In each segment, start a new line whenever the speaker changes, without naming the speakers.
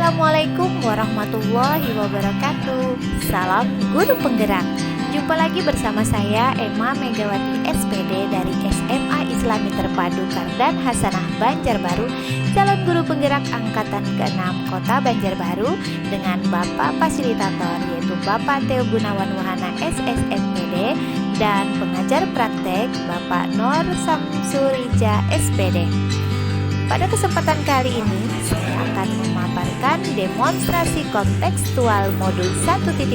Assalamualaikum warahmatullahi wabarakatuh. Salam guru penggerak. Jumpa lagi bersama saya Emma Megawati SPD dari SMA Islami Terpadu Kardan Hasanah Banjarbaru, calon guru penggerak angkatan ke-6 Kota Banjarbaru, dengan Bapak Fasilitator yaitu Bapak Teo Gunawan Wahana SSMPD dan pengajar praktek Bapak Nur Samsurija SPD. Pada kesempatan kali ini, saya akan memaparkan demonstrasi kontekstual modul 1.4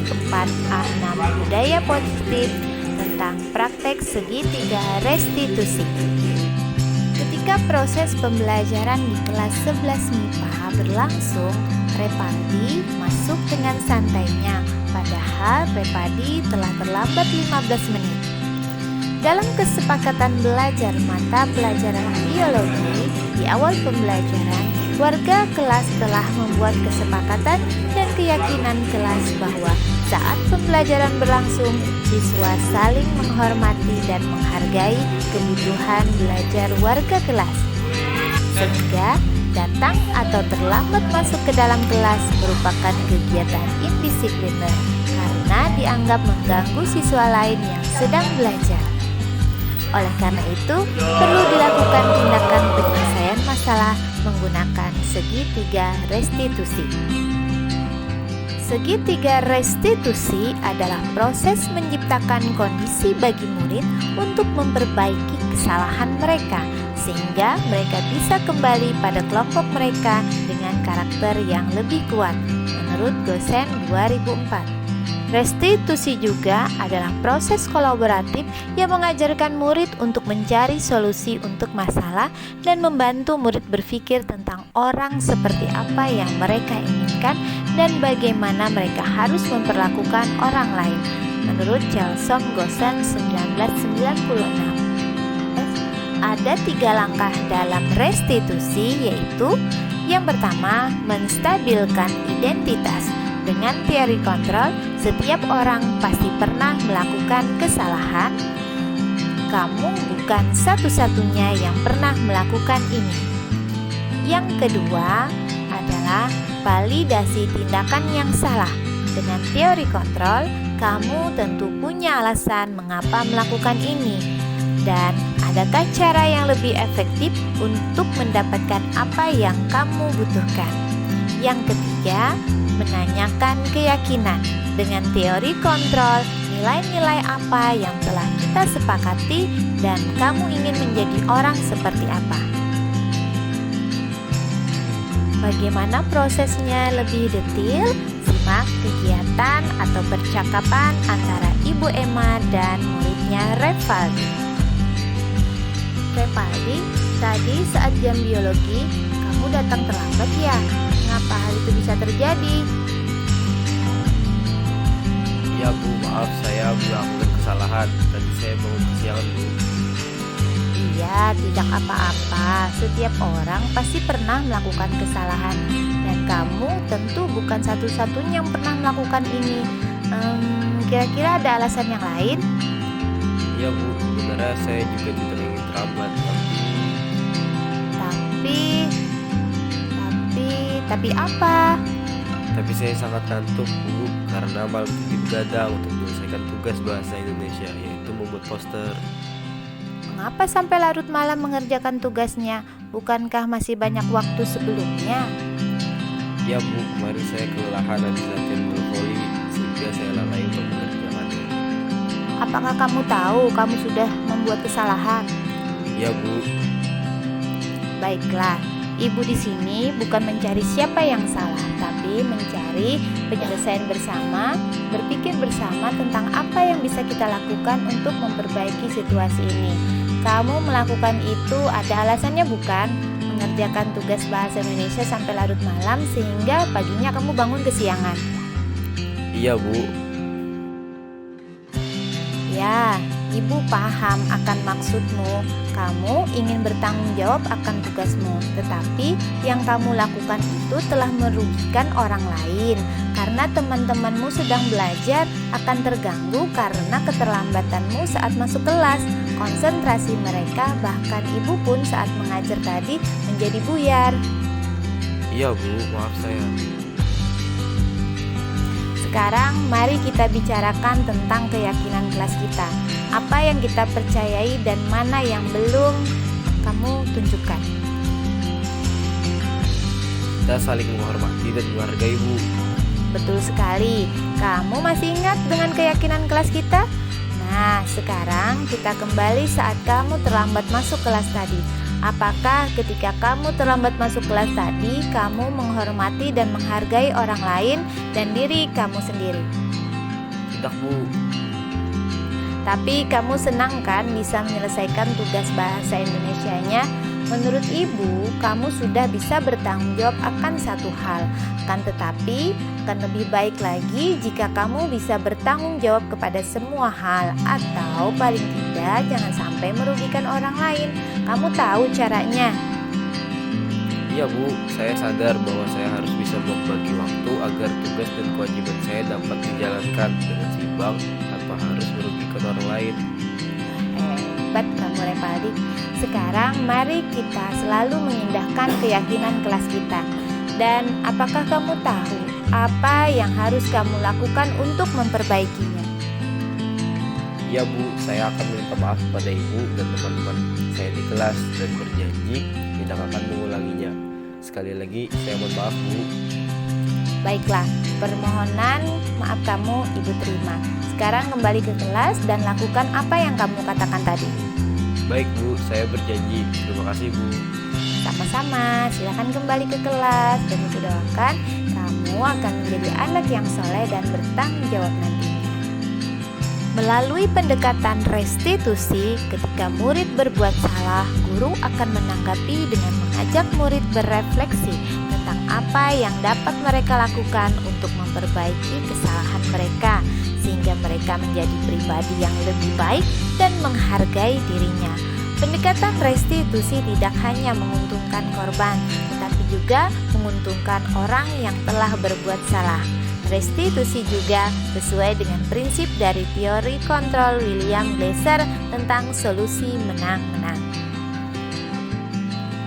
A6 Budaya Positif tentang praktek segitiga restitusi. Ketika proses pembelajaran di kelas 11 MIPA berlangsung, Repadi masuk dengan santainya, padahal Repadi telah terlambat 15 menit. Dalam kesepakatan belajar mata pelajaran biologi, di awal pembelajaran, warga kelas telah membuat kesepakatan dan keyakinan kelas bahwa saat pembelajaran berlangsung, siswa saling menghormati dan menghargai kebutuhan belajar warga kelas. Sehingga datang atau terlambat masuk ke dalam kelas merupakan kegiatan indisipliner karena dianggap mengganggu siswa lain yang sedang belajar. Oleh karena itu, perlu dilakukan tindakan penyelesaian masalah menggunakan segitiga restitusi. Segitiga restitusi adalah proses menciptakan kondisi bagi murid untuk memperbaiki kesalahan mereka, sehingga mereka bisa kembali pada kelompok mereka dengan karakter yang lebih kuat, menurut dosen 2004. Restitusi juga adalah proses kolaboratif yang mengajarkan murid untuk mencari solusi untuk masalah dan membantu murid berpikir tentang orang seperti apa yang mereka inginkan dan bagaimana mereka harus memperlakukan orang lain, menurut Chelsom Gosen 1996. Ada 3 langkah dalam restitusi, yaitu yang pertama, menstabilkan identitas. Dengan teori kontrol, setiap orang pasti pernah melakukan kesalahan. Kamu bukan satu-satunya yang pernah melakukan ini. Yang kedua adalah validasi tindakan yang salah. Dengan teori kontrol, kamu tentu punya alasan mengapa melakukan ini. Dan adakah cara yang lebih efektif untuk mendapatkan apa yang kamu butuhkan? Yang ketiga, menanyakan keyakinan. Dengan teori kontrol, nilai-nilai apa yang telah kita sepakati dan kamu ingin menjadi orang seperti apa. Bagaimana prosesnya lebih detail? Simak kegiatan atau percakapan antara Ibu Emma dan muridnya Repaldi. Repaldi, tadi saat jam biologi, kamu datang terlambat ya? Mengapa hal itu bisa terjadi?
Ya Bu, maaf saya melakukan kesalahan. Tadi saya bangun kesiangan Bu.
Iya, tidak apa-apa. Setiap orang pasti pernah melakukan kesalahan. Dan kamu tentu bukan satu-satunya yang pernah melakukan ini. Kira-kira ada alasan yang lain?
Iya Bu, sebenarnya saya juga tidak ingin terlambat.
Tapi apa?
Tapi saya sangat ngantuk Bu, karena malam itu begadang untuk menyelesaikan tugas bahasa Indonesia, yaitu membuat poster.
Mengapa sampai larut malam mengerjakan tugasnya? Bukankah masih banyak waktu sebelumnya?
Ya Bu, kemarin saya kelelahan habis latihan bola voli, sehingga saya lalai untuk mengerjakannya.
Apakah kamu tahu kamu sudah membuat kesalahan?
Ya Bu.
Baiklah, Ibu di sini bukan mencari siapa yang salah, tapi mencari penyelesaian bersama, berpikir bersama tentang apa yang bisa kita lakukan untuk memperbaiki situasi ini. Kamu melakukan itu ada alasannya bukan? Mengerjakan tugas bahasa Indonesia sampai larut malam sehingga paginya kamu bangun kesiangan.
Iya Bu.
Ya, Ibu paham akan maksudmu. Kamu ingin bertanggung jawab akan tugasmu, tetapi yang kamu lakukan itu telah merugikan orang lain. Karena teman-temanmu sedang belajar akan terganggu karena keterlambatanmu saat masuk kelas. Konsentrasi mereka, bahkan Ibu pun saat mengajar tadi menjadi buyar.
Iya Bu, maaf saya.
Sekarang mari kita bicarakan tentang keyakinan kelas kita. Apa yang kita percayai dan mana yang belum kamu tunjukkan.
Kita saling menghormati dan menghargai, Bu.
Betul sekali. Kamu masih ingat dengan keyakinan kelas kita? Nah, sekarang kita kembali saat kamu terlambat masuk kelas tadi. Apakah ketika kamu terlambat masuk kelas tadi, kamu menghormati dan menghargai orang lain dan diri kamu sendiri?
Tidak, Bu.
Tapi kamu senang kan bisa menyelesaikan tugas bahasa Indonesianya? Menurut ibu, kamu sudah bisa bertanggung jawab akan satu hal. Kan tetapi, akan lebih baik lagi jika kamu bisa bertanggung jawab kepada semua hal. Atau paling tidak, jangan sampai merugikan orang lain. Kamu tahu caranya?
Iya, Bu. Saya sadar bahwa saya harus bisa membagi waktu agar tugas dan kewajiban saya dapat dijalankan dengan seimbang tanpa harus merugikan orang lain.
Hebat kamu, Repaldi. Sekarang mari kita selalu mengindahkan keyakinan kelas kita. Dan apakah kamu tahu apa yang harus kamu lakukan untuk memperbaikinya?
Iya, Bu. Saya akan minta maaf pada Ibu dan teman-teman saya di kelas dan berjanji tidak akan mengulanginya. Sekali lagi saya mohon maaf, Bu.
Baiklah, permohonan maaf kamu ibu terima. Sekarang kembali ke kelas dan lakukan apa yang kamu katakan tadi.
Baik, Bu. Saya berjanji. Terima kasih, Bu.
Sama-sama, silakan kembali ke kelas dan ibu doakan kamu akan menjadi anak yang soleh dan bertanggung jawab nantinya. Melalui pendekatan restitusi, ketika murid berbuat salah, guru akan menanggapi dengan mengajak murid berefleksi tentang apa yang dapat mereka lakukan untuk memperbaiki kesalahan mereka, sehingga mereka menjadi pribadi yang lebih baik dan menghargai dirinya. Pendekatan restitusi tidak hanya menguntungkan korban, tetapi juga menguntungkan orang yang telah berbuat salah. Restitusi juga sesuai dengan prinsip dari teori kontrol William Glasser tentang solusi menang-menang.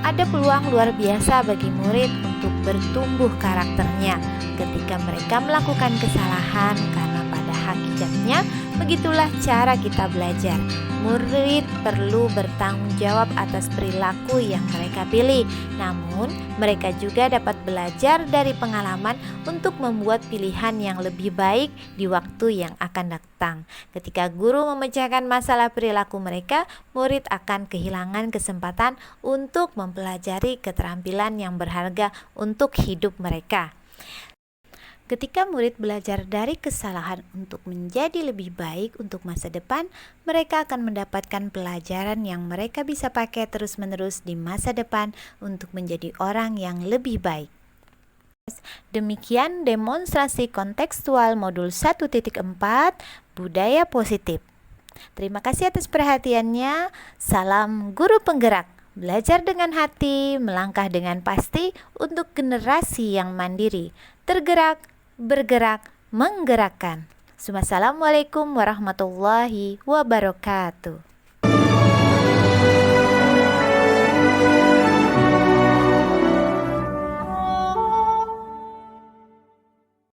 Ada peluang luar biasa bagi murid untuk bertumbuh karakternya ketika mereka melakukan kesalahan, karena pada hakikatnya begitulah cara kita belajar. Murid perlu bertanggung jawab atas perilaku yang mereka pilih. Namun, mereka juga dapat belajar dari pengalaman untuk membuat pilihan yang lebih baik di waktu yang akan datang. Ketika guru memecahkan masalah perilaku mereka, murid akan kehilangan kesempatan untuk mempelajari keterampilan yang berharga untuk hidup mereka. Ketika murid belajar dari kesalahan untuk menjadi lebih baik untuk masa depan, mereka akan mendapatkan pelajaran yang mereka bisa pakai terus-menerus di masa depan untuk menjadi orang yang lebih baik. Demikian demonstrasi kontekstual modul 1.4 Budaya Positif. Terima kasih atas perhatiannya. Salam guru penggerak. Belajar dengan hati, melangkah dengan pasti untuk generasi yang mandiri. Tergerak, bergerak, menggerakkan. Wassalamualaikum warahmatullahi wabarakatuh.